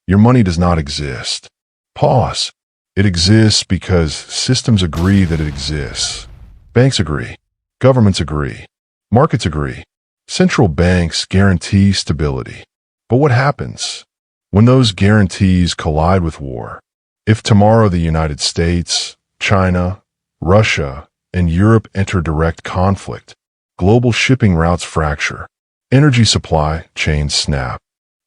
Your money does not exist. Pause. It exists because systems agree that it exists. Banks agree. Governments agree. Markets agree. Central banks guarantee stability. But what happens when those guarantees collide with war? If tomorrow the United States, China, Russia, and Europe enter direct conflict, global shipping routes fracture, energy supply chains snap,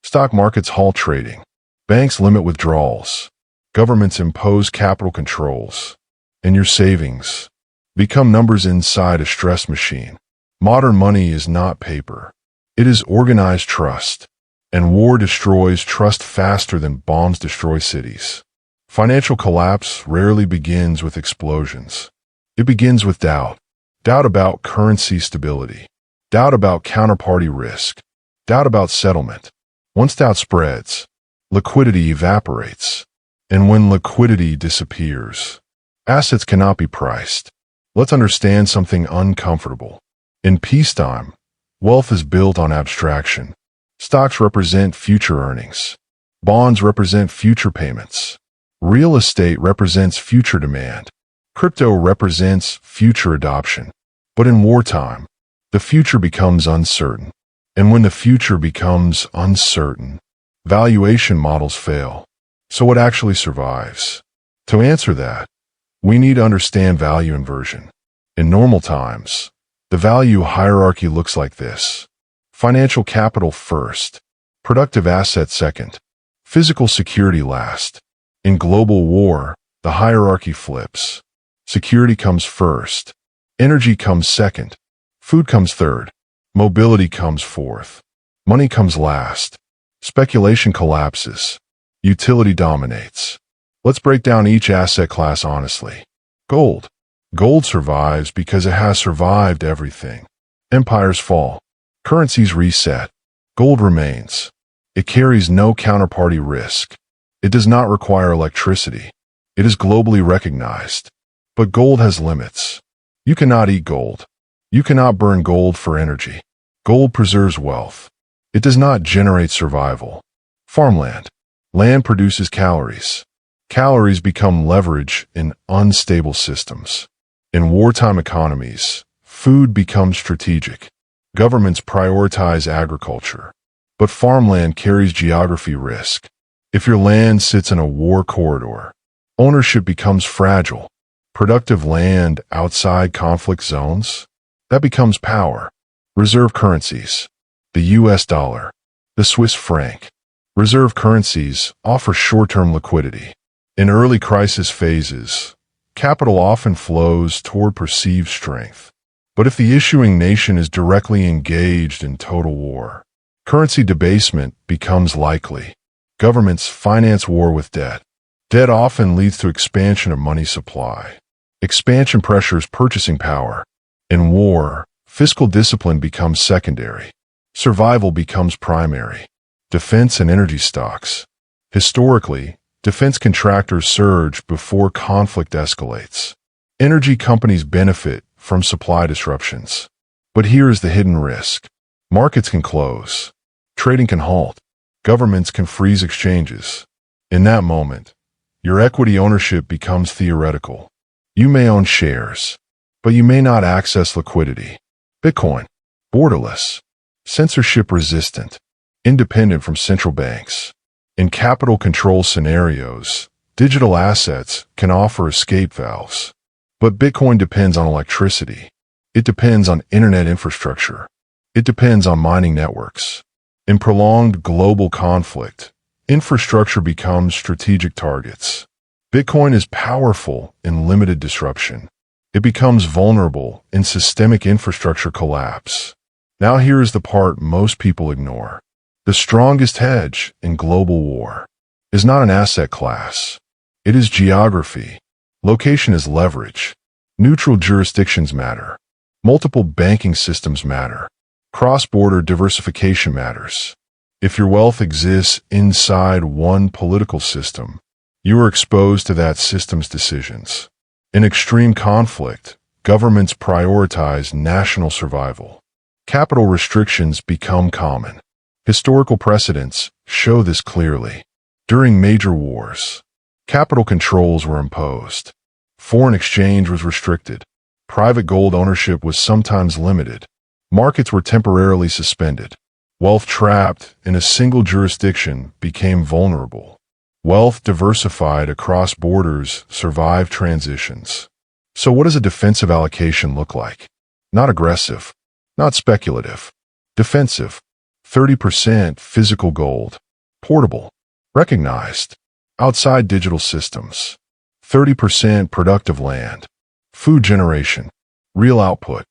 stock markets halt trading, banks limit withdrawals, governments impose capital controls, and your savings become numbers inside a stress machine. Modern money is not paper. It is organized trust, and war destroys trust faster than bombs destroy cities. Financial collapse rarely begins with explosions. It begins with doubt. Doubt about currency stability. Doubt about counterparty risk. Doubt about settlement. Once doubt spreads, liquidity evaporates. And when liquidity disappears, assets cannot be priced. Let's understand something uncomfortable. In peacetime, wealth is built on abstraction. Stocks represent future earnings. Bonds represent future payments. Real estate represents future demand. Crypto represents future adoption. But in wartime, the future becomes uncertain. And when the future becomes uncertain, valuation models fail. So what actually survives? To answer that, we need to understand value inversion. In normal times, the value hierarchy looks like this. Financial capital first, productive assets second, physical security last. In global war, the hierarchy flips. Security comes first, energy comes second, food comes third, mobility comes fourth, money comes last, speculation collapses, utility dominates. Let's break down each asset class honestly. Gold. Gold survives because it has survived everything. Empires fall. Currencies reset. Gold remains. It carries no counterparty risk. It does not require electricity. It is globally recognized. But gold has limits. You cannot eat gold. You cannot burn gold for energy. Gold preserves wealth. It does not generate survival. Farmland. Land produces calories. Calories become leverage in unstable systems. In wartime economies, food becomes strategic. Governments prioritize agriculture. But farmland carries geography risk. If your land sits in a war corridor, ownership becomes fragile. Productive land outside conflict zones, that becomes power. Reserve currencies. The US dollar. The Swiss franc. Reserve currencies offer short-term liquidity. In early crisis phases, capital often flows toward perceived strength. But if the issuing nation is directly engaged in total war, currency debasement becomes likely. Governments finance war with debt. Debt often leads to expansion of money supply. Expansion pressures purchasing power. In war, fiscal discipline becomes secondary. Survival becomes primary. Defense and energy stocks. Historically, defense contractors surge before conflict escalates. Energy companies benefit from supply disruptions. But here is the hidden risk. Markets can close. Trading can halt. Governments can freeze exchanges. In that moment, your equity ownership becomes theoretical. You may own shares, but you may not access liquidity. Bitcoin. Borderless. Censorship resistant. Independent from central banks. In capital control scenarios, digital assets can offer escape valves. But Bitcoin depends on electricity. It depends on internet infrastructure. It depends on mining networks. In prolonged global conflict, infrastructure becomes strategic targets. Bitcoin is powerful in limited disruption. It becomes vulnerable in systemic infrastructure collapse. Now here is the part most people ignore. The strongest hedge in global war is not an asset class. It is geography. Location is leverage. Neutral jurisdictions matter. Multiple banking systems matter. Cross-border diversification matters. If your wealth exists inside one political system, you are exposed to that system's decisions. In extreme conflict, governments prioritize national survival. Capital restrictions become common. Historical precedents show this clearly. During major wars, capital controls were imposed. Foreign exchange was restricted. Private gold ownership was sometimes limited. Markets were temporarily suspended. Wealth trapped in a single jurisdiction became vulnerable. Wealth diversified across borders survived transitions. So what does a defensive allocation look like? Not aggressive, not speculative. Defensive. 30% physical gold. Portable. Recognized. Outside digital systems. 30% productive land. Food generation. Real output.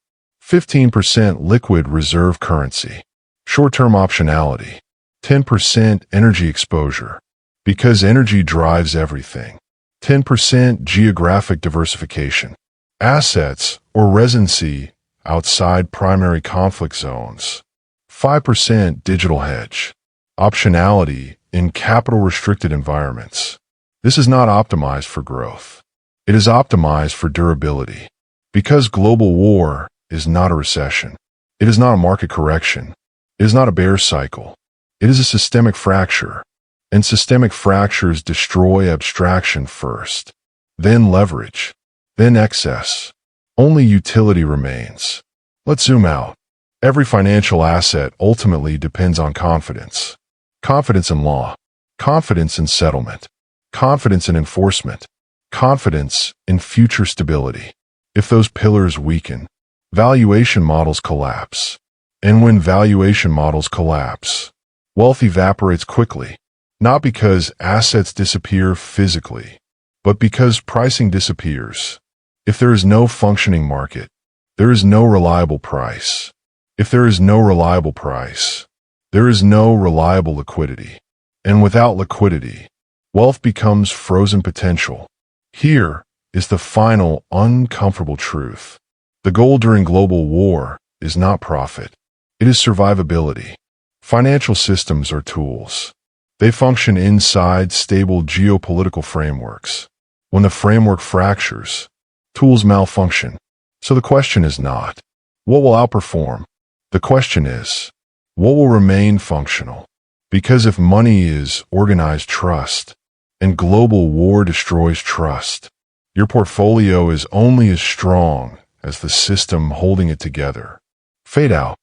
15% liquid reserve currency. Short-term optionality. 10% energy exposure. Because energy drives everything. 10% geographic diversification. Assets or residency outside primary conflict zones. 5% digital hedge. Optionality in capital-restricted environments. This is not optimized for growth. It is optimized for durability. Because global war is not a recession. It is not a market correction. It is not a bear cycle. It is a systemic fracture. And systemic fractures destroy abstraction first, then leverage, then excess. Only utility remains. Let's zoom out. Every financial asset ultimately depends on confidence. Confidence in law, confidence in settlement, confidence in enforcement, confidence in future stability. If those pillars weaken, valuation models collapse. And when valuation models collapse, wealth evaporates quickly. Not because assets disappear physically, but because pricing disappears. If there is no functioning market, there is no reliable price. If there is no reliable price, there is no reliable liquidity. And without liquidity, wealth becomes frozen potential. Here is the final uncomfortable truth. The goal during global war is not profit. It is survivability. Financial systems are tools. They function inside stable geopolitical frameworks. When the framework fractures, tools malfunction. So the question is not, what will outperform? The question is, what will remain functional? Because if money is organized trust, and global war destroys trust, your portfolio is only as strong as the system holding it together. Fade out.